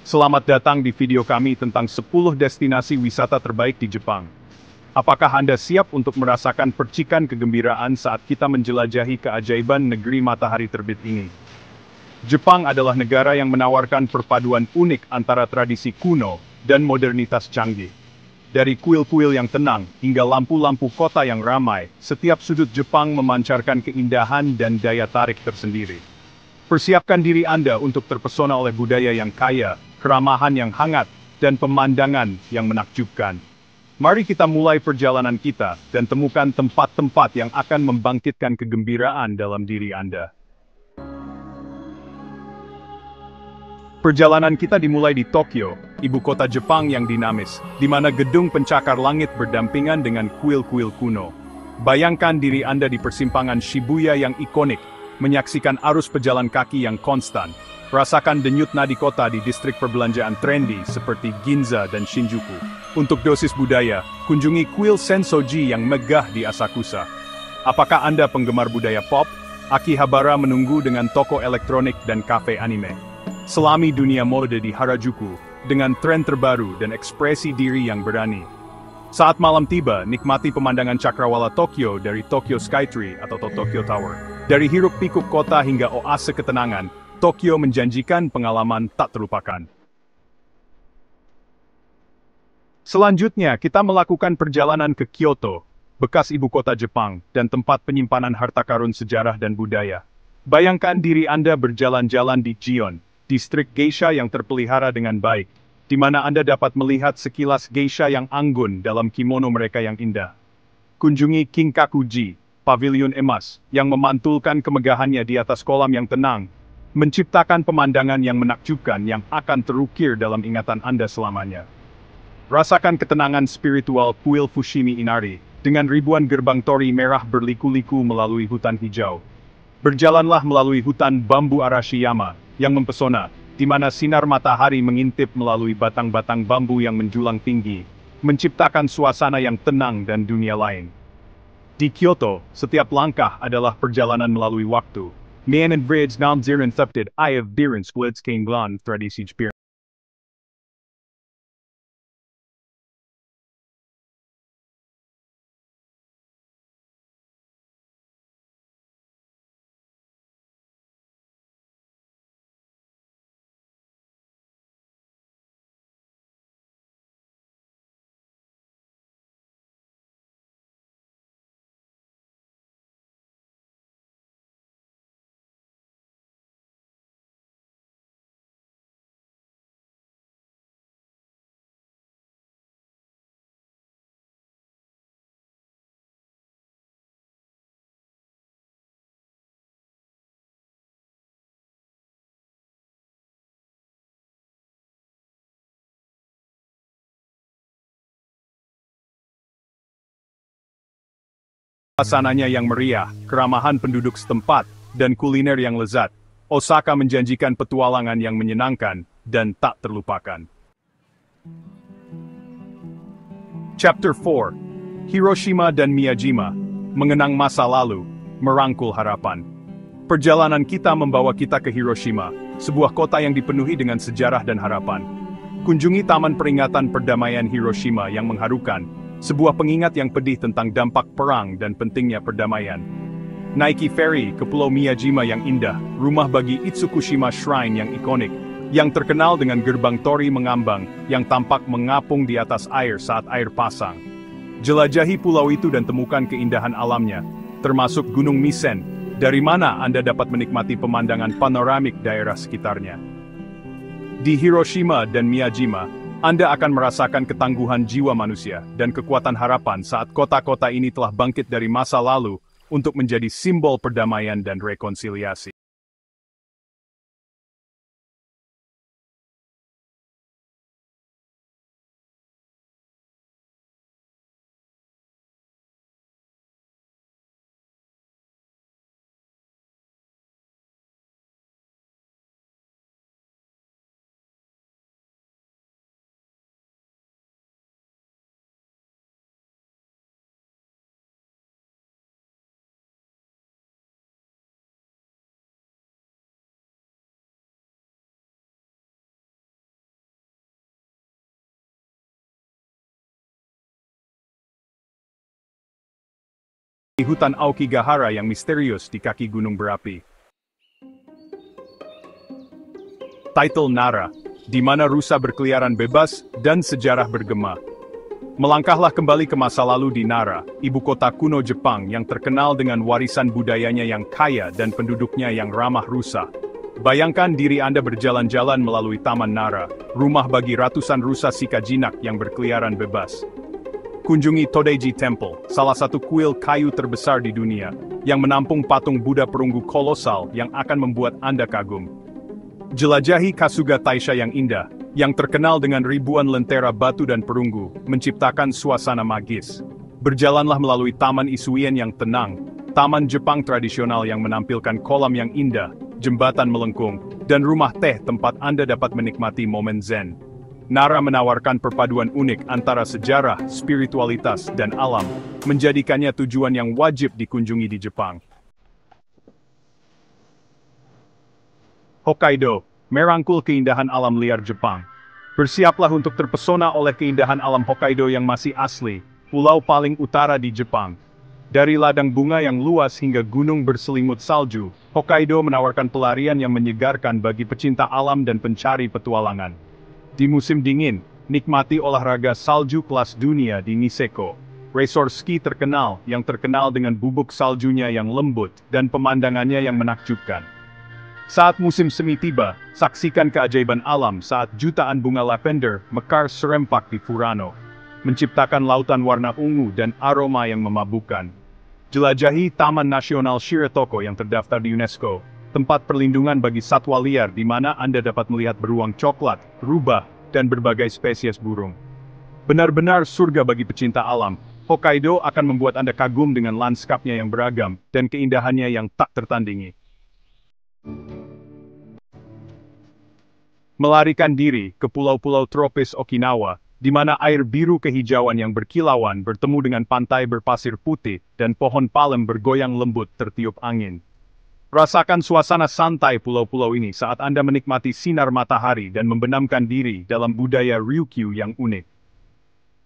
Selamat datang di video kami tentang 10 destinasi wisata terbaik di Jepang. Apakah Anda siap untuk merasakan percikan kegembiraan saat kita menjelajahi keajaiban negeri matahari terbit ini? Jepang adalah negara yang menawarkan perpaduan unik antara tradisi kuno dan modernitas canggih. Dari kuil-kuil yang tenang hingga lampu-lampu kota yang ramai, setiap sudut Jepang memancarkan keindahan dan daya tarik tersendiri. Persiapkan diri Anda untuk terpesona oleh budaya yang kaya, keramahan yang hangat, dan pemandangan yang menakjubkan. Mari kita mulai perjalanan kita dan temukan tempat-tempat yang akan membangkitkan kegembiraan dalam diri Anda. Perjalanan kita dimulai di Tokyo, ibu kota Jepang yang dinamis, di mana gedung pencakar langit berdampingan dengan kuil-kuil kuno. Bayangkan diri Anda di persimpangan Shibuya yang ikonik, menyaksikan arus pejalan kaki yang konstan. Rasakan denyut nadi kota di distrik perbelanjaan trendy seperti Ginza dan Shinjuku. Untuk dosis budaya, kunjungi kuil Sensoji yang megah di Asakusa. Apakah Anda penggemar budaya pop? Akihabara menunggu dengan toko elektronik dan kafe anime. Selami dunia mode di Harajuku, dengan tren terbaru dan ekspresi diri yang berani. Saat malam tiba, nikmati pemandangan cakrawala Tokyo dari Tokyo Skytree atau Tokyo Tower. Dari hiruk-pikuk kota hingga oase ketenangan, Tokyo menjanjikan pengalaman tak terlupakan. Selanjutnya, kita melakukan perjalanan ke Kyoto, bekas ibu kota Jepang, dan tempat penyimpanan harta karun sejarah dan budaya. Bayangkan diri Anda berjalan-jalan di Gion, distrik geisha yang terpelihara dengan baik, di mana Anda dapat melihat sekilas geisha yang anggun dalam kimono mereka yang indah. Kunjungi Kinkakuji, pavilion emas, yang memantulkan kemegahannya di atas kolam yang tenang, menciptakan pemandangan yang menakjubkan yang akan terukir dalam ingatan Anda selamanya. Rasakan ketenangan spiritual kuil Fushimi Inari, dengan ribuan gerbang tori merah berliku-liku melalui hutan hijau. Berjalanlah melalui hutan bambu Arashiyama, yang mempesona, di mana sinar matahari mengintip melalui batang-batang bambu yang menjulang tinggi, menciptakan suasana yang tenang dan dunia lain. Di Kyoto, setiap langkah adalah perjalanan melalui waktu. Meanan Bridge nam ziren thupted I have biren splits kenglan tradisi jpir. Suasananya yang meriah, keramahan penduduk setempat, dan kuliner yang lezat, Osaka menjanjikan petualangan yang menyenangkan dan tak terlupakan. Chapter 4: Hiroshima dan Miyajima, mengenang masa lalu, merangkul harapan. Perjalanan kita membawa kita ke Hiroshima, sebuah kota yang dipenuhi dengan sejarah dan harapan. Kunjungi Taman Peringatan Perdamaian Hiroshima yang mengharukan, sebuah pengingat yang pedih tentang dampak perang dan pentingnya perdamaian. Naiki ferry ke Pulau Miyajima yang indah, rumah bagi Itsukushima Shrine yang ikonik, yang terkenal dengan gerbang tori mengambang yang tampak mengapung di atas air saat air pasang. Jelajahi pulau itu dan temukan keindahan alamnya, termasuk Gunung Misen, dari mana Anda dapat menikmati pemandangan panoramik daerah sekitarnya. Di Hiroshima dan Miyajima, Anda akan merasakan ketangguhan jiwa manusia dan kekuatan harapan saat kota-kota ini telah bangkit dari masa lalu untuk menjadi simbol perdamaian dan rekonsiliasi. hutan Aokigahara yang misterius di kaki gunung berapi. Title Nara, di mana rusa berkeliaran bebas dan sejarah bergema. Melangkahlah kembali ke masa lalu di Nara, ibu kota kuno Jepang yang terkenal dengan warisan budayanya yang kaya dan penduduknya yang ramah rusa. Bayangkan diri Anda berjalan-jalan melalui Taman Nara, rumah bagi ratusan rusa Shika jinak yang berkeliaran bebas. Kunjungi Todaiji Temple, salah satu kuil kayu terbesar di dunia, yang menampung patung Buddha perunggu kolosal yang akan membuat Anda kagum. Jelajahi Kasuga Taisha yang indah, yang terkenal dengan ribuan lentera batu dan perunggu, menciptakan suasana magis. Berjalanlah melalui Taman Isuien yang tenang, taman Jepang tradisional yang menampilkan kolam yang indah, jembatan melengkung, dan rumah teh tempat Anda dapat menikmati momen zen. Nara menawarkan perpaduan unik antara sejarah, spiritualitas, dan alam, menjadikannya tujuan yang wajib dikunjungi di Jepang. Hokkaido, merangkul keindahan alam liar Jepang. Bersiaplah untuk terpesona oleh keindahan alam Hokkaido yang masih asli, pulau paling utara di Jepang. Dari ladang bunga yang luas hingga gunung berselimut salju, Hokkaido menawarkan pelarian yang menyegarkan bagi pecinta alam dan pencari petualangan. Di musim dingin, nikmati olahraga salju kelas dunia di Niseko, resort ski terkenal yang terkenal dengan bubuk saljunya yang lembut dan pemandangannya yang menakjubkan. Saat musim semi tiba, saksikan keajaiban alam saat jutaan bunga lavender mekar serempak di Furano, menciptakan lautan warna ungu dan aroma yang memabukkan. Jelajahi Taman Nasional Shiretoko yang terdaftar di UNESCO, tempat perlindungan bagi satwa liar di mana Anda dapat melihat beruang coklat, rubah, dan berbagai spesies burung. Benar-benar surga bagi pecinta alam, Hokkaido akan membuat Anda kagum dengan lanskapnya yang beragam dan keindahannya yang tak tertandingi. Melarikan diri ke pulau-pulau tropis Okinawa, di mana air biru kehijauan yang berkilauan bertemu dengan pantai berpasir putih dan pohon palem bergoyang lembut tertiup angin. Rasakan suasana santai pulau-pulau ini saat Anda menikmati sinar matahari dan membenamkan diri dalam budaya Ryukyu yang unik.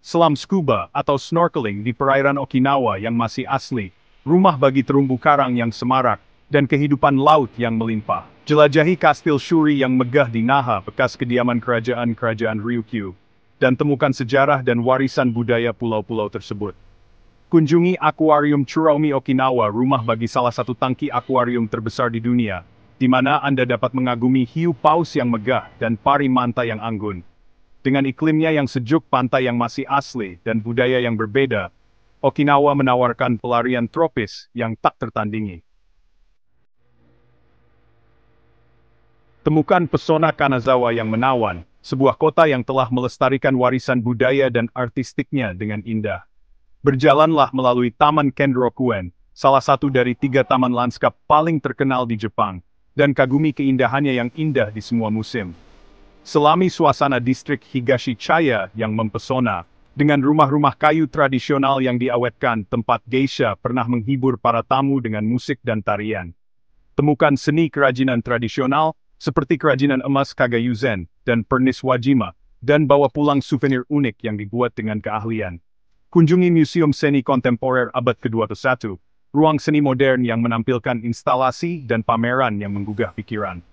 Selam scuba atau snorkeling di perairan Okinawa yang masih asli, rumah bagi terumbu karang yang semarak, dan kehidupan laut yang melimpah. Jelajahi Kastil Shuri yang megah di Naha, bekas kediaman kerajaan-kerajaan Ryukyu, dan temukan sejarah dan warisan budaya pulau-pulau tersebut. Kunjungi Akuarium Tsuruomi Okinawa, rumah bagi salah satu tangki akuarium terbesar di dunia, di mana Anda dapat mengagumi hiu paus yang megah dan pari manta yang anggun. Dengan iklimnya yang sejuk, pantai yang masih asli, dan budaya yang berbeda, Okinawa menawarkan pelarian tropis yang tak tertandingi. Temukan pesona Kanazawa yang menawan, sebuah kota yang telah melestarikan warisan budaya dan artistiknya dengan indah. Berjalanlah melalui Taman Kenrokuen, salah satu dari 3 taman lanskap paling terkenal di Jepang, dan kagumi keindahannya yang indah di semua musim. Selami suasana distrik Higashichaya yang mempesona, dengan rumah-rumah kayu tradisional yang diawetkan, tempat geisha pernah menghibur para tamu dengan musik dan tarian. Temukan seni kerajinan tradisional, seperti kerajinan emas Kagayuzen dan pernis Wajima, dan bawa pulang souvenir unik yang dibuat dengan keahlian. Kunjungi Museum Seni Kontemporer Abad ke-21, ruang seni modern yang menampilkan instalasi dan pameran yang menggugah pikiran.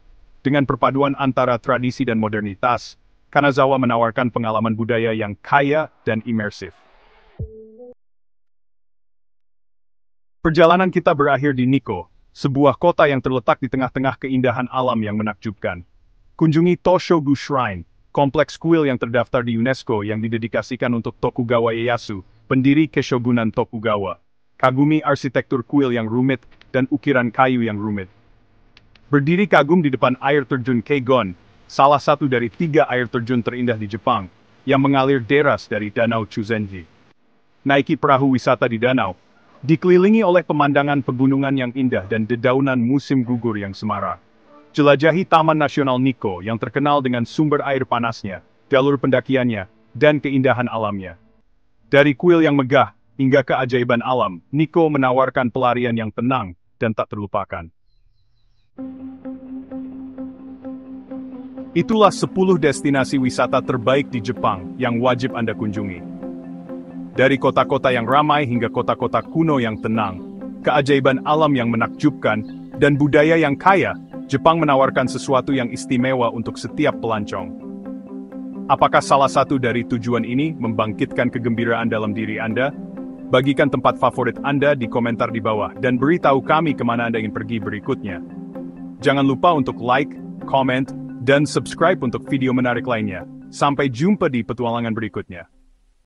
Dengan perpaduan antara tradisi dan modernitas, Kanazawa menawarkan pengalaman budaya yang kaya dan imersif. Perjalanan kita berakhir di Nikko, sebuah kota yang terletak di tengah-tengah keindahan alam yang menakjubkan. Kunjungi Toshogu Shrine, kompleks kuil yang terdaftar di UNESCO yang didedikasikan untuk Tokugawa Ieyasu, pendiri Keshogunan Tokugawa. Kagumi arsitektur kuil yang rumit dan ukiran kayu yang rumit. Berdiri kagum di depan air terjun Keigon, salah satu dari 3 air terjun terindah di Jepang, yang mengalir deras dari Danau Chuzenji. Naiki perahu wisata di danau, dikelilingi oleh pemandangan pegunungan yang indah dan dedaunan musim gugur yang semarak. Jelajahi Taman Nasional Nikko yang terkenal dengan sumber air panasnya, jalur pendakiannya, dan keindahan alamnya. Dari kuil yang megah hingga keajaiban alam, Nikko menawarkan pelarian yang tenang dan tak terlupakan. Itulah 10 destinasi wisata terbaik di Jepang yang wajib Anda kunjungi. Dari kota-kota yang ramai hingga kota-kota kuno yang tenang, keajaiban alam yang menakjubkan, dan budaya yang kaya, Jepang menawarkan sesuatu yang istimewa untuk setiap pelancong. Apakah salah satu dari tujuan ini membangkitkan kegembiraan dalam diri Anda? Bagikan tempat favorit Anda di komentar di bawah dan beritahu kami kemana Anda ingin pergi berikutnya. Jangan lupa untuk like, comment, dan subscribe untuk video menarik lainnya. Sampai jumpa di petualangan berikutnya.